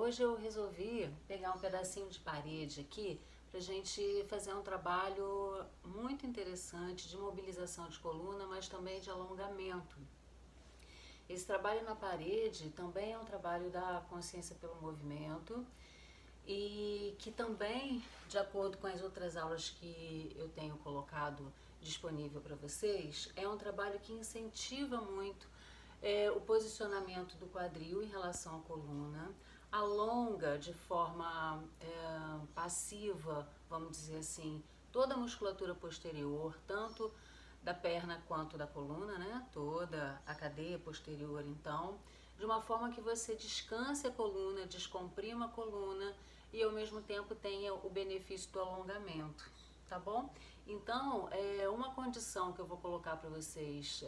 Hoje eu resolvi pegar um pedacinho de parede aqui para a gente fazer um trabalho muito interessante de mobilização de coluna, mas também de alongamento. Esse trabalho na parede também é um trabalho da consciência pelo movimento e que também, de acordo com as outras aulas que eu tenho colocado disponível para vocês, é um trabalho que incentiva muito o posicionamento do quadril em relação à coluna, alonga de forma passiva, vamos dizer assim, toda a musculatura posterior, tanto da perna quanto da coluna, né? Toda a cadeia posterior, então, de uma forma que você descanse a coluna, descomprima a coluna e ao mesmo tempo tenha o benefício do alongamento, tá bom? Então, uma condição que eu vou colocar para vocês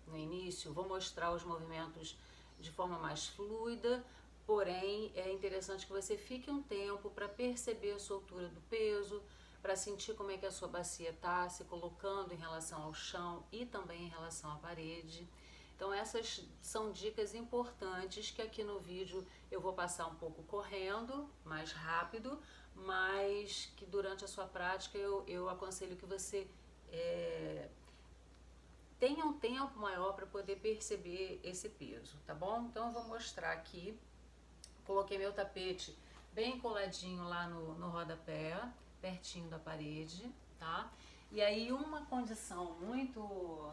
no início, vou mostrar os movimentos de forma mais fluida, porém é interessante que você fique um tempo para perceber a soltura do peso, para sentir como é que a sua bacia está se colocando em relação ao chão e também em relação à parede. Então essas são dicas importantes que aqui no vídeo eu vou passar um pouco correndo, mais rápido, mas que durante a sua prática eu aconselho que você tenha um tempo maior para poder perceber esse peso, tá bom? Então eu vou mostrar aqui, coloquei meu tapete bem coladinho lá no rodapé, pertinho da parede, tá? E aí uma condição muito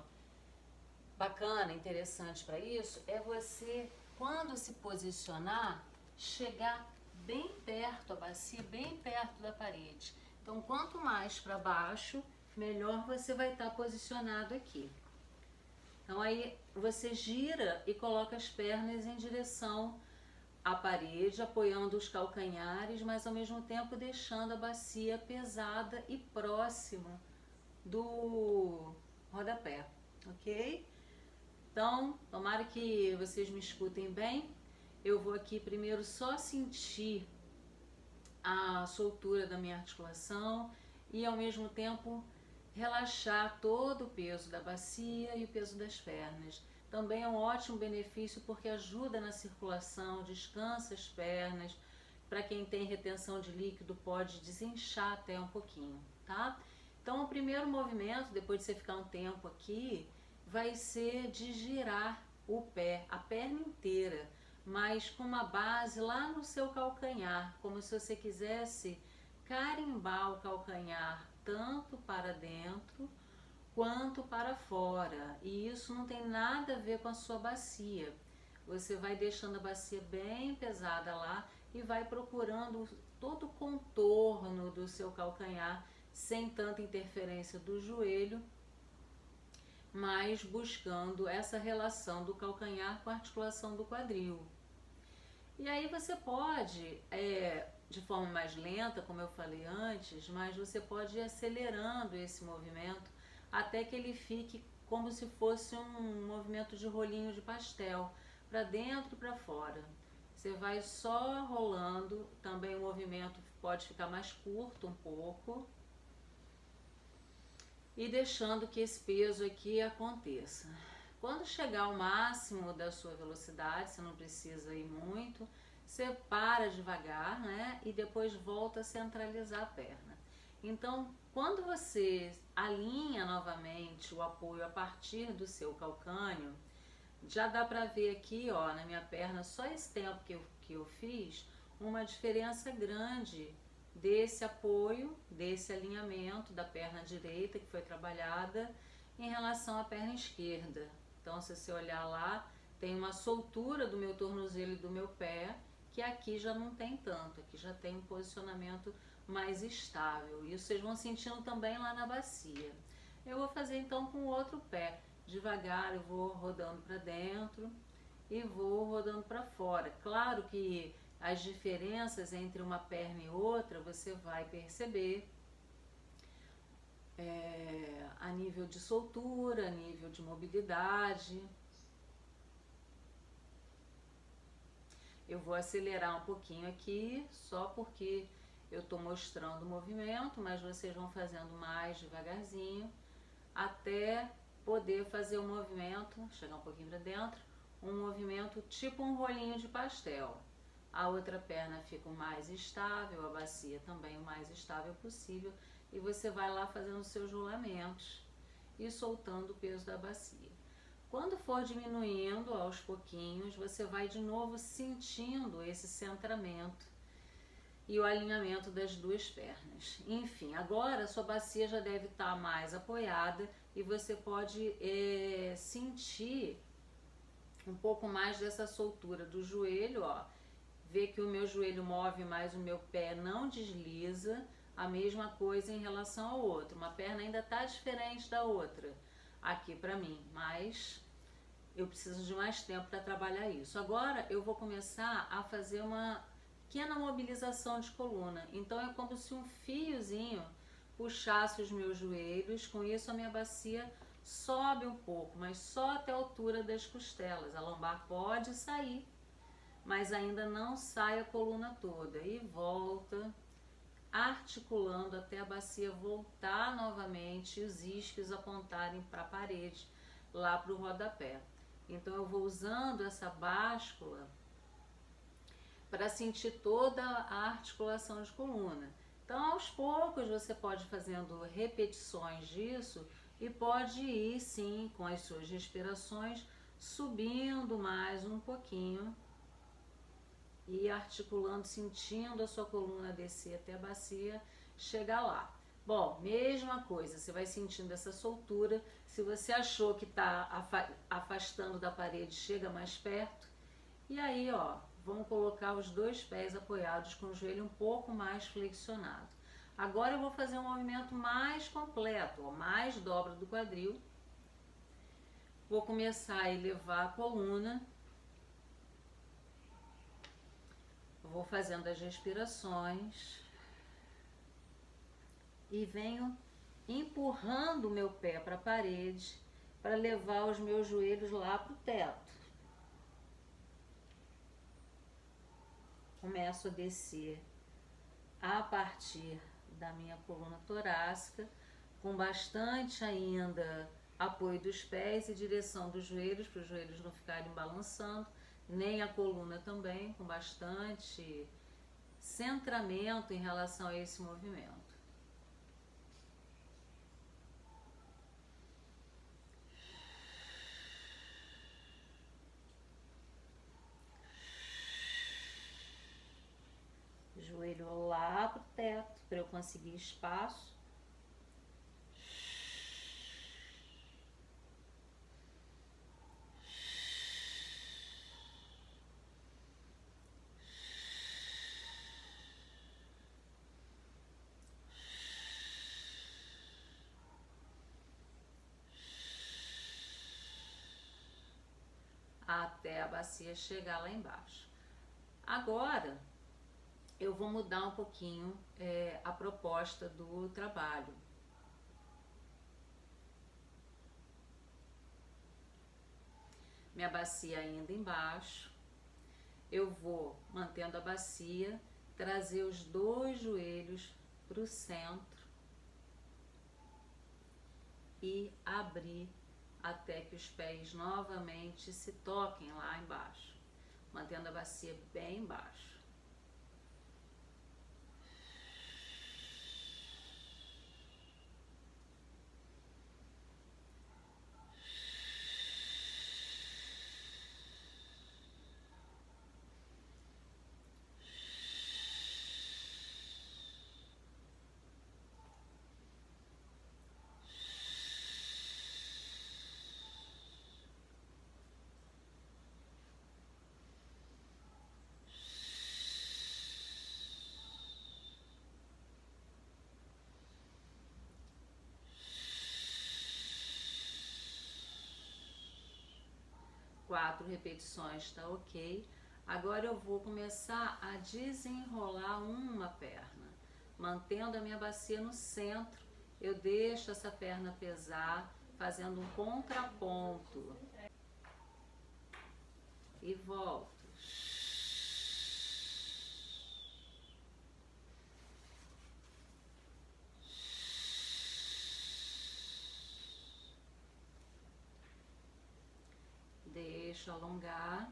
bacana, interessante para isso, é você, quando se posicionar, chegar bem perto, a bacia bem perto da parede. Então, quanto mais para baixo, melhor você vai estar posicionado aqui. Então, aí você gira e coloca as pernas em direção à parede, apoiando os calcanhares, mas ao mesmo tempo deixando a bacia pesada e próxima do rodapé, ok? Então, tomara que vocês me escutem bem. Eu vou aqui primeiro só sentir a soltura da minha articulação e ao mesmo tempo relaxar todo o peso da bacia e o peso das pernas. Também é um ótimo benefício porque ajuda na circulação, descansa as pernas. Para quem tem retenção de líquido pode desinchar até um pouquinho, tá? Então o primeiro movimento, depois de você ficar um tempo aqui, vai ser de girar o pé, a perna inteira, mas com uma base lá no seu calcanhar, como se você quisesse carimbar o calcanhar tanto para dentro quanto para fora. E isso não tem nada a ver com a sua bacia. Você vai deixando a bacia bem pesada lá e vai procurando todo o contorno do seu calcanhar sem tanta interferência do joelho, mas buscando essa relação do calcanhar com a articulação do quadril. E aí você pode, de forma mais lenta, como eu falei antes, mas você pode ir acelerando esse movimento até que ele fique como se fosse um movimento de rolinho de pastel, para dentro e para fora. Você vai só rolando, também o movimento pode ficar mais curto um pouco, e deixando que esse peso aqui aconteça. Quando chegar ao máximo da sua velocidade, você não precisa ir muito, você para devagar, né? E depois volta a centralizar a perna. Então, quando você alinha novamente o apoio a partir do seu calcâneo, já dá para ver aqui, ó, na minha perna, só esse tempo que eu fiz, uma diferença grande desse apoio, desse alinhamento da perna direita que foi trabalhada em relação à perna esquerda. Então, se você olhar lá, tem uma soltura do meu tornozelo e do meu pé, que aqui já não tem tanto, aqui já tem um posicionamento mais estável. E vocês vão sentindo também lá na bacia. Eu vou fazer então com o outro pé. Devagar eu vou rodando para dentro e vou rodando para fora. Claro que as diferenças entre uma perna e outra você vai perceber a nível de soltura, a nível de mobilidade. Eu vou acelerar um pouquinho aqui, só porque eu estou mostrando o movimento, mas vocês vão fazendo mais devagarzinho, até poder fazer o movimento, chegar um pouquinho para dentro, um movimento tipo um rolinho de pastel. a outra perna fica o mais estável, a bacia também o mais estável possível, e você vai lá fazendo seus rolamentos e soltando o peso da bacia. Quando for diminuindo aos pouquinhos, você vai de novo sentindo esse centramento e o alinhamento das duas pernas. Enfim, agora a sua bacia já deve estar mais apoiada e você pode sentir um pouco mais dessa soltura do joelho, ó. Ver que o meu joelho move mais, o meu pé não desliza. A mesma coisa em relação ao outro. Uma perna ainda está diferente da outra aqui para mim, mas eu preciso de mais tempo para trabalhar isso. Agora eu vou começar a fazer uma pequena mobilização de coluna. Então é como se um fiozinho puxasse os meus joelhos. Com isso a minha bacia sobe um pouco, mas só até a altura das costelas. A lombar pode sair, mas ainda não sai a coluna toda. E volta, articulando até a bacia voltar novamente e os isquios apontarem para a parede, lá para o rodapé. Então eu vou usando essa báscula para sentir toda a articulação de coluna. Então aos poucos você pode ir fazendo repetições disso e pode ir sim com as suas respirações subindo mais um pouquinho e articulando, sentindo a sua coluna descer até a bacia, chegar lá. Bom, mesma coisa, você vai sentindo essa soltura. Se você achou que está afastando da parede, chega mais perto. E aí, ó, vamos colocar os dois pés apoiados com o joelho um pouco mais flexionado. Agora eu vou fazer um movimento mais completo, ó, mais dobra do quadril. Vou começar a elevar a coluna. Vou fazendo as respirações e venho empurrando o meu pé para a parede para levar os meus joelhos lá para o teto. Começo a descer a partir da minha coluna torácica, com bastante ainda apoio dos pés e direção dos joelhos, para os joelhos não ficarem balançando, nem a coluna também, com bastante centramento em relação a esse movimento. Joelho lá pro teto, para eu conseguir espaço. Até a bacia chegar lá embaixo. Agora eu vou mudar um pouquinho a proposta do trabalho. Minha bacia ainda embaixo, eu vou mantendo a bacia, trazer os dois joelhos para o centro e abrir até que os pés novamente se toquem lá embaixo, mantendo a bacia bem embaixo. Quatro repetições, tá ok. Agora eu vou começar a desenrolar uma perna, mantendo a minha bacia no centro. Eu deixo essa perna pesar, fazendo um contraponto e volto. Deixo alongar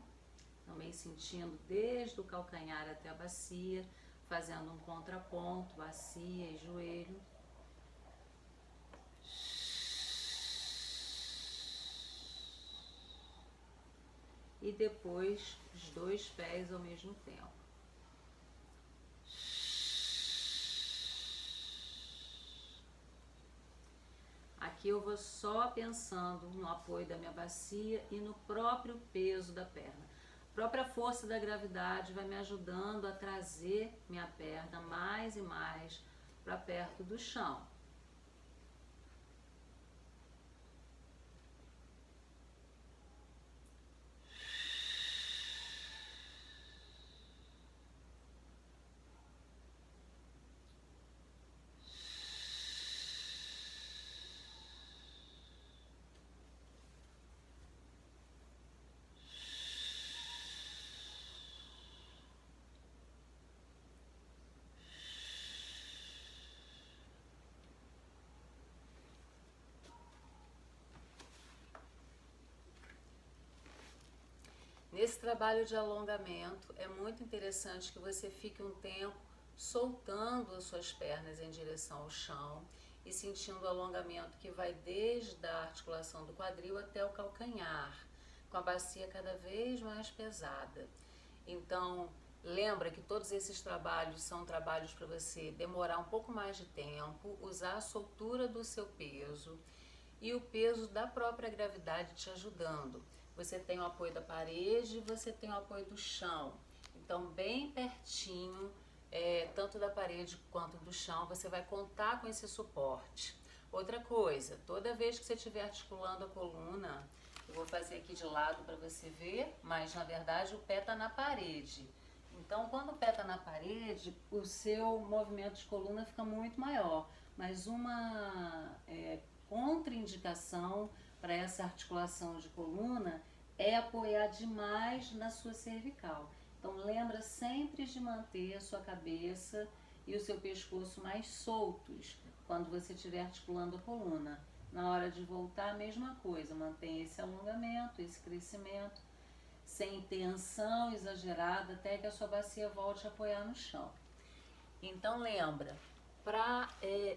também sentindo desde o calcanhar até a bacia, fazendo um contraponto, bacia e joelho. E depois os dois pés ao mesmo tempo. Aqui eu vou só pensando no apoio da minha bacia e no próprio peso da perna. A própria força da gravidade vai me ajudando a trazer minha perna mais e mais para perto do chão. Nesse trabalho de alongamento, é muito interessante que você fique um tempo soltando as suas pernas em direção ao chão e sentindo o alongamento que vai desde a articulação do quadril até o calcanhar, com a bacia cada vez mais pesada. Então, lembra que todos esses trabalhos são trabalhos para você demorar um pouco mais de tempo, usar a soltura do seu peso e o peso da própria gravidade te ajudando. Você tem o apoio da parede, você tem o apoio do chão. Então, bem pertinho, tanto da parede quanto do chão, você vai contar com esse suporte. Outra coisa, toda vez que você estiver articulando a coluna, eu vou fazer aqui de lado para você ver, mas na verdade o pé está na parede. Então, quando o pé está na parede, o seu movimento de coluna fica muito maior. Mas uma contraindicação para essa articulação de coluna é apoiar demais na sua cervical. Então lembra sempre de manter a sua cabeça e o seu pescoço mais soltos quando você estiver articulando a coluna. Na hora de voltar, a mesma coisa, mantenha esse alongamento, esse crescimento, sem tensão exagerada, até que a sua bacia volte a apoiar no chão. Então lembra, para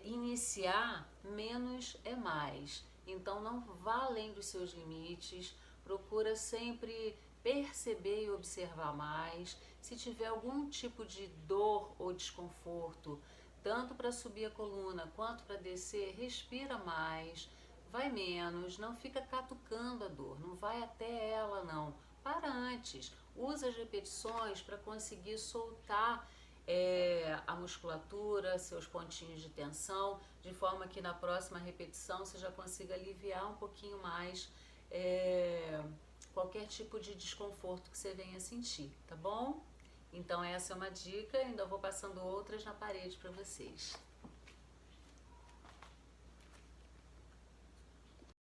iniciar, menos é mais. Então não vá além dos seus limites, procura sempre perceber e observar mais. Se tiver algum tipo de dor ou desconforto, tanto para subir a coluna quanto para descer, respira mais, vai menos, não fica catucando a dor, não vai até ela não. Para antes, usa as repetições para conseguir soltar a musculatura, seus pontinhos de tensão, de forma que na próxima repetição você já consiga aliviar um pouquinho mais qualquer tipo de desconforto que você venha sentir, tá bom? Então essa é uma dica, ainda vou passando outras na parede para vocês.